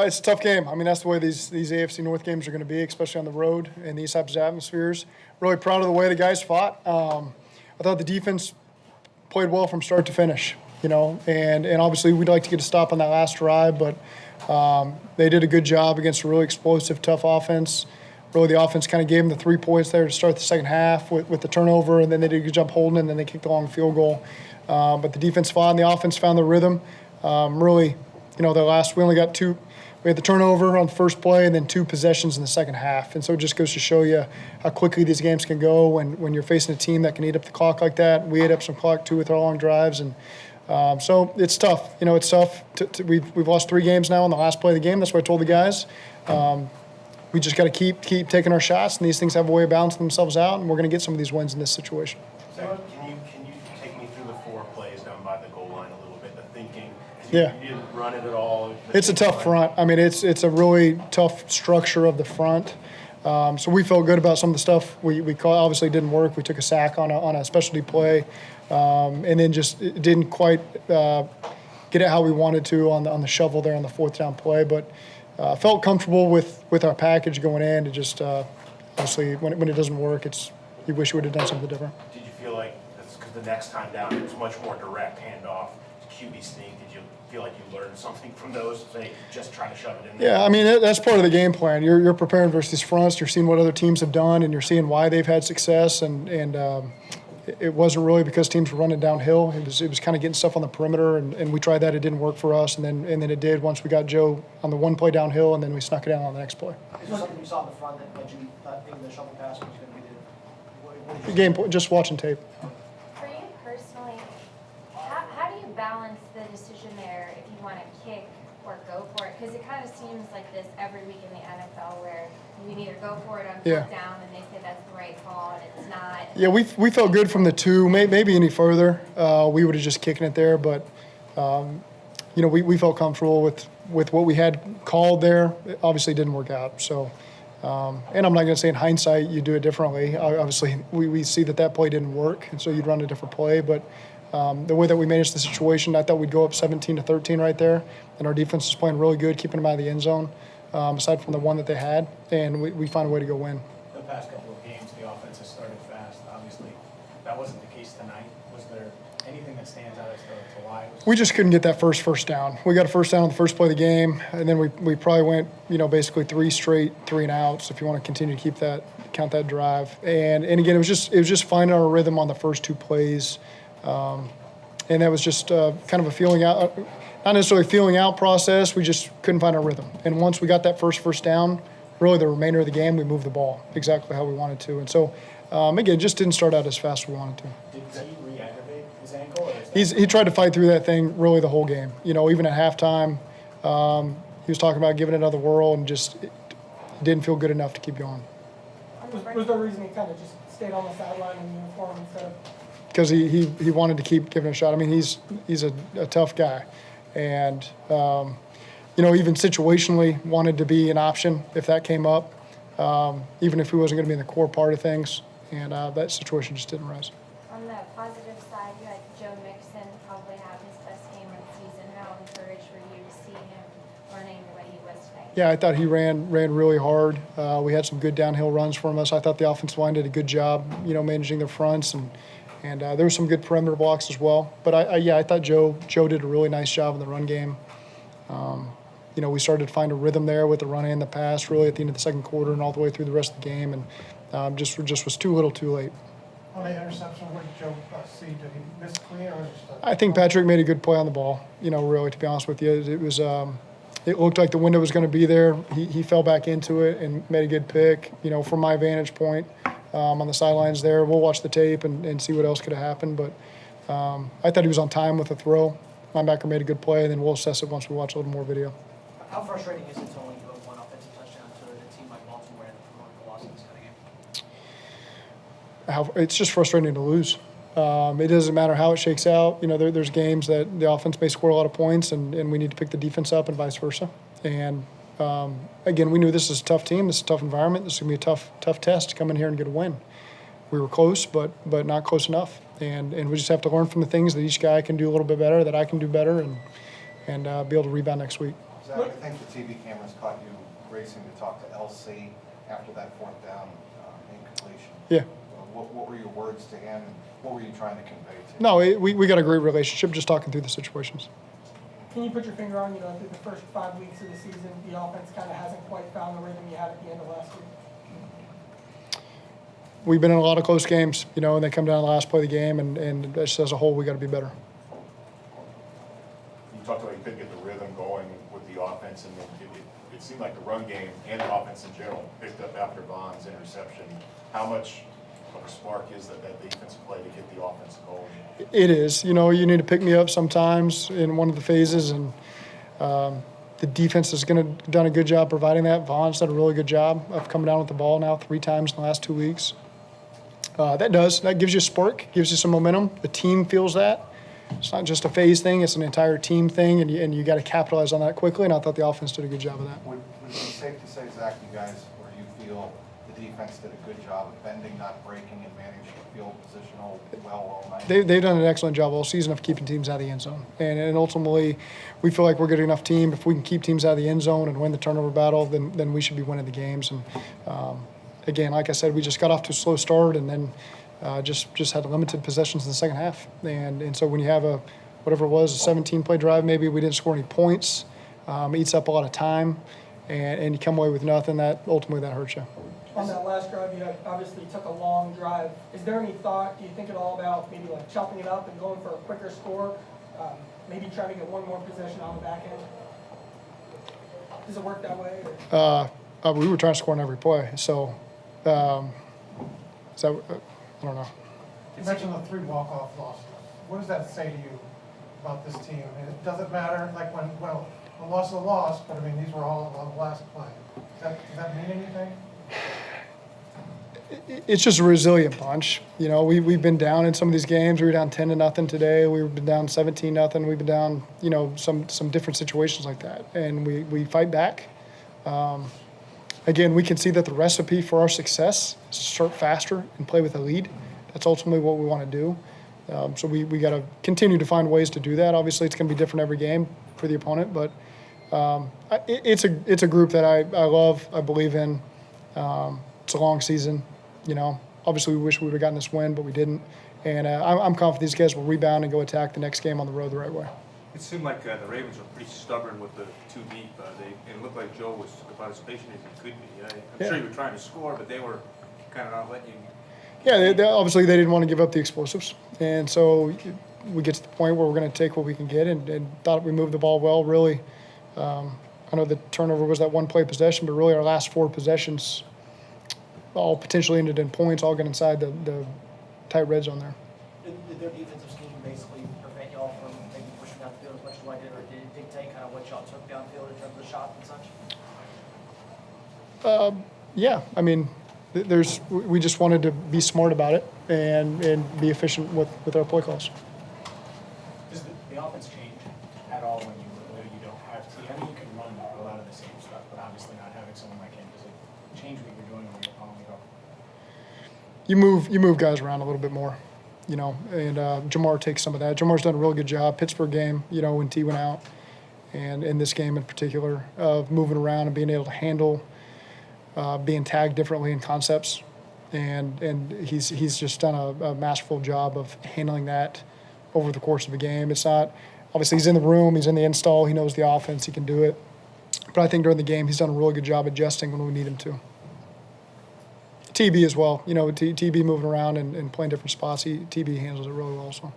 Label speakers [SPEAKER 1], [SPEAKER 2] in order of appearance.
[SPEAKER 1] It's a tough game. I mean, that's the way these AFC North games are going to be, especially on the road in these types of atmospheres. Really proud of the way the guys fought. I thought the defense played well from start to finish, and obviously we'd like to get a stop on that last drive, but they did a good job against a really explosive, tough offense. Really, the offense kind of gave them the 3 points there to start the second half with the turnover, and then they did a good job holding it, and then they kicked a long field goal. But the defense fought, and the offense found the rhythm. Really, we only got two. We had the turnover on the first play and then 2 possessions in the second half. And so it just goes to show you how quickly these games can go when you're facing a team that can eat up the clock like that. We ate up some clock, too, with our long drives. And so it's tough. It's tough. We've lost 3 games now on the last play of the game. That's what I told the guys. We just got to keep taking our shots, and these things have a way of balancing themselves out, and we're going to get some of these wins in this situation.
[SPEAKER 2] So can you take me through the 4 plays down by the goal line a little bit, the thinking?
[SPEAKER 1] Yeah.
[SPEAKER 2] You didn't run it at all.
[SPEAKER 1] It's a tough front. I mean, it's a really tough structure of the front. So we felt good about some of the stuff we caught. Obviously, didn't work. We took a sack on a specialty play, and then just it didn't quite get it how we wanted to on the shovel there on the 4th down play. But felt comfortable with our package going in. It just obviously when it doesn't work, you wish you would have done something different.
[SPEAKER 2] Did you feel like because the next time down it was much more direct handoff, QB sneak? Did you feel like you learned something from those? Say, just try to shove it in there.
[SPEAKER 1] Yeah, I mean that's part of the game plan. You're preparing versus these fronts. You're seeing what other teams have done, and you're seeing why they've had success. And it wasn't really because teams were running downhill. It was kind of getting stuff on the perimeter, and we tried that. It didn't work for us, and then it did once we got Joe on the 1 play downhill, and then we snuck it down on the next play.
[SPEAKER 3] Is there something you saw in the front that you thought maybe the shovel pass was going to be
[SPEAKER 1] The game, just watching tape.
[SPEAKER 4] For you personally, how do you balance the decision there if you want to kick or go for it? Because it kind of seems like this every week in the NFL where you can either go for it on 4th down and they say that's the right call and it's not.
[SPEAKER 1] Yeah, we felt good from the 2. Maybe any further, we would have just kicking it there. But we felt comfortable with what we had called there. It obviously didn't work out. So, and I'm not going to say in hindsight you do it differently. Obviously, we see that play didn't work, and so you'd run a different play. But the way that we managed the situation, I thought we'd go up 17-13 right there, and our defense was playing really good, keeping them out of the end zone. Aside from the one that they had, and we found a way to go win.
[SPEAKER 5] The past couple of games, the offense has started fast. Obviously, that wasn't the case tonight. Was there anything that stands out as to why?
[SPEAKER 1] We just couldn't get that first down. We got a first down on the first play of the game, and then we probably went, basically 3 straight 3-and-outs if you want to continue to count that drive. And again, it was just finding our rhythm on the first 2 plays, and that was just kind of a feeling out. Not necessarily feeling out process, we just couldn't find our rhythm. And once we got that first down, really the remainder of the game, we moved the ball exactly how we wanted to. And so, again, just didn't start out as fast as we wanted to.
[SPEAKER 5] Did he re-aggravate his ankle?
[SPEAKER 1] He tried to fight through that thing really the whole game. Even at halftime, he was talking about giving it another whirl and just didn't feel good enough to keep going.
[SPEAKER 6] Was there a reason he kind of just stayed on the sideline in uniform instead of?
[SPEAKER 1] Because he wanted to keep giving it a shot. I mean, he's a tough guy. And, even situationally wanted to be an option if that came up, even if he wasn't going to be in the core part of things. And that situation just didn't rise.
[SPEAKER 4] On the positive side, you had Joe Mixon probably have his best game of the season. How encouraged were you to see him running the way he was tonight?
[SPEAKER 1] Yeah, I thought he ran really hard. We had some good downhill runs from us. I thought the offensive line did a good job, managing their fronts and there were some good perimeter blocks as well. But I thought Joe did a really nice job in the run game. We started to find a rhythm there with the run and the pass really at the end of the second quarter and all the way through the rest of the game, and just was too little too late.
[SPEAKER 6] On the interception, what did Joe see? Did he miss clean or just?
[SPEAKER 1] I think Patrick made a good play on the ball. Really, to be honest with you, it was. It looked like the window was going to be there. He fell back into it and made a good pick. From my vantage point. On the sidelines there. We'll watch the tape and see what else could have happened. But I thought he was on time with the throw. Linebacker made a good play, and then we'll assess it once we watch a little more video.
[SPEAKER 3] How frustrating is it to only give up 1 offensive touchdown to a team like Baltimore and promote the loss in this kind of game?
[SPEAKER 1] It's just frustrating to lose. It doesn't matter how it shakes out. There's games that the offense may score a lot of points, and we need to pick the defense up and vice versa. And again, we knew this is a tough team. This is a tough environment. This is going to be a tough test to come in here and get a win. We were close, but not close enough. And we just have to learn from the things that each guy can do a little bit better, that I can do better, and be able to rebound next week.
[SPEAKER 7] Zach, I think the TV cameras caught you racing to talk to LC after that fourth down incompletion.
[SPEAKER 1] Yeah.
[SPEAKER 7] What were your words to him, and what were you trying to convey to him?
[SPEAKER 1] No, we got a great relationship just talking through the situations.
[SPEAKER 6] Can you put your finger on, through the first 5 weeks of the season, the offense kind of hasn't quite found the rhythm you had at the end of last year?
[SPEAKER 1] We've been in a lot of close games, and they come down to the last play of the game, and just as a whole, we got to be better.
[SPEAKER 8] You talked about you couldn't get the rhythm going with the offense, and it seemed like the run game and the offense in general picked up after Vaughn's interception. How much of a spark is that defensive play to get the offense going?
[SPEAKER 1] It is. You need to pick me up sometimes in one of the phases, and the defense has done a good job providing that. Vaughn's done a really good job of coming down with the ball now 3 times in the last 2 weeks. That gives you a spark, gives you some momentum. The team feels that. It's not just a phase thing, it's an entire team thing, and you got to capitalize on that quickly, and I thought the offense did a good job of that.
[SPEAKER 7] Would it be safe to say, Zach, you guys, or you feel the defense did a good job of bending, not breaking, and managed the field positional well all night?
[SPEAKER 1] They've done an excellent job all season of keeping teams out of the end zone. And ultimately, we feel like we're a good enough team. If we can keep teams out of the end zone and win the turnover battle, then we should be winning the games. And again, like I said, we just got off to a slow start, and then just had limited possessions in the second half. And so when you have whatever it was, a 17-play drive, maybe we didn't score any points, eats up a lot of time, and you come away with nothing, ultimately that hurts you.
[SPEAKER 6] On that last drive, you obviously took a long drive. Is there any thought, do you think at all about maybe like chopping it up and going for a quicker score, maybe trying to get one more possession on the back end? Does it work that way?
[SPEAKER 1] We were trying to score on every play, so I don't know.
[SPEAKER 9] You mentioned the 3 walk-off losses. What does that say to you about this team? I mean, it doesn't matter, like a loss is a loss, but I mean, these were all on the last play. Does that mean anything?
[SPEAKER 1] It's just a resilient bunch. We've been down in some of these games. We were down 10-0 today. We've been down 17-0. We've been down, some different situations like that, and we fight back. Again, we can see that the recipe for our success is to start faster and play with a lead. That's ultimately what we want to do. So we got to continue to find ways to do that. Obviously, it's going to be different every game for the opponent, but it's a group that I love, I believe in. It's a long season. Obviously we wish we would have gotten this win, but we didn't. And I'm confident these guys will rebound and go attack the next game on the road the right way.
[SPEAKER 10] It seemed like the Ravens were pretty stubborn with the 2 deep. It looked like Joe was about as patient as he could be. I'm sure you were trying to score, but they were kind of not letting you.
[SPEAKER 1] Yeah, obviously they didn't want to give up the explosives. And so we get to the point where we're going to take what we can get, and thought we moved the ball well, really. I know the turnover was that 1-play possession, but really our last 4 possessions all potentially ended in points, all got inside the tight red zone there.
[SPEAKER 3] Did their defensive scheme basically prevent y'all from maybe pushing downfield as much as I did, or did it dictate kind of what y'all took downfield in terms of the shots and such?
[SPEAKER 1] Yeah, I mean, we just wanted to be smart about it and be efficient with our play calls.
[SPEAKER 5] Does the offense change at all when you don't have to? I mean, you can run a lot of the same stuff, but obviously not having someone like him, does it change what you're doing when you're calling it up?
[SPEAKER 1] You move guys around a little bit more, and Jamar takes some of that. Jamar's done a really good job. Pittsburgh game, when T went out, and in this game in particular, of moving around and being able to handle being tagged differently in concepts, and he's just done a masterful job of handling that over the course of a game. It's not, obviously he's in the room, he's in the install, he knows the offense, he can do it, but I think during the game he's done a really good job adjusting when we need him to. TB as well, TB moving around and playing different spots, TB handles it really well also.